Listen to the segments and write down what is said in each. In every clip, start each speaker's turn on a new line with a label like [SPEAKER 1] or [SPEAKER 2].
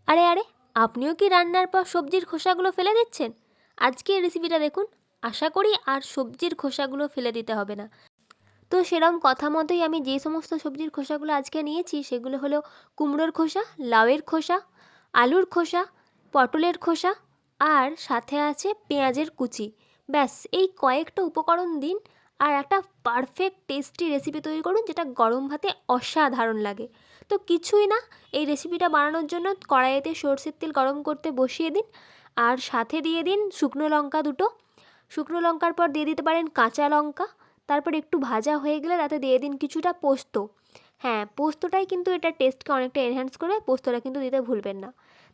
[SPEAKER 1] আরে আরে, আপনিও কি রান্নার পর সবজির খোসাগুলো ফেলে দিচ্ছেন? আজকের রেসিপিটা দেখুন, আশা করি আর সবজির খোসাগুলো ফেলে দিতে হবে না। তো সেরম কথা মতোই আমি যে সমস্ত সবজির খোসাগুলো আজকে নিয়েছি সেগুলো হলো কুমড়োর খোসা, লাউয়ের খোসা, আলুর খোসা, পটলের খোসা আর সাথে আছে পেঁয়াজের কুচি। ব্যাস এই কয়েকটা উপকরণ দিন আর একটা পারফেক্ট টেস্টি রেসিপি তৈরি করুন যেটা গরম ভাতে অসাধারণ লাগে। তো কিছুই না, এই রেসিপিটা বানানোর জন্য কড়াইতে সরষের তেল গরম করতে বসিয়ে দিন আর সাথে দিয়ে দিন শুকনো লঙ্কা দুটো। শুকনো লঙ্কার পর দিয়ে দিতে পারেন কাঁচা লঙ্কা। তারপর একটু ভাজা হয়ে গেলে তাতে দিয়ে দিন কিছুটা পোস্ত। হ্যাঁ, পোস্তটাই কিন্তু এটা টেস্টকে অনেকটা এনহ্যান্স করবে, পোস্তটা কিন্তু দিতে ভুলবেন না।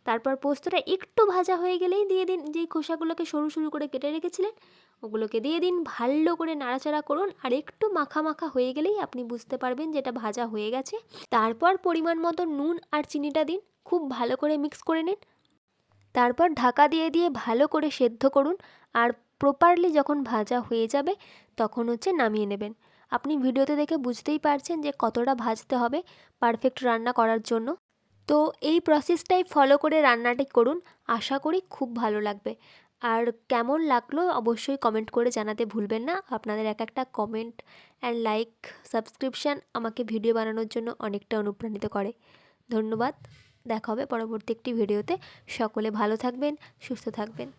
[SPEAKER 1] তারপর পোস্তটা একটু ভাজা হয়ে গেলেই দিয়ে দিন যেই খোসাগুলোকে সরু সরু করে কেটে রেখেছিলেন, ওগুলোকে দিয়ে দিন, ভালো করে নাড়াচাড়া করুন আর একটু মাখা মাখা হয়ে গেলেই আপনি বুঝতে পারবেন যে এটা ভাজা হয়ে গেছে। তারপর পরিমাণ মতো নুন আর চিনিটা দিন, খুব ভালো করে মিক্স করে নিন। তারপর ঢাকা দিয়ে দিয়ে ভালো করে সেদ্ধ করুন আর প্রপারলি যখন ভাজা হয়ে যাবে তখন নামিয়ে নেবেন। আপনি ভিডিওতে দেখে বুঝতেই পারছেন যে কতটা ভাজতে হবে পারফেক্ট রান্না করার জন্য। তো এই প্রসেসটাই ফলো করে রান্নাটি করুন, আশা করি খুব ভালো লাগবে। আর কেমন লাগলো অবশ্যই কমেন্ট করে জানাতে ভুলবেন না। আপনাদের এক একটা কমেন্ট অ্যান্ড লাইক, সাবস্ক্রিপশান আমাকে ভিডিও বানানোর জন্য অনেকটা অনুপ্রাণিত করে। ধন্যবাদ। দেখা হবে পরবর্তী একটি ভিডিওতে। সকলে ভালো থাকবেন, সুস্থ থাকবেন।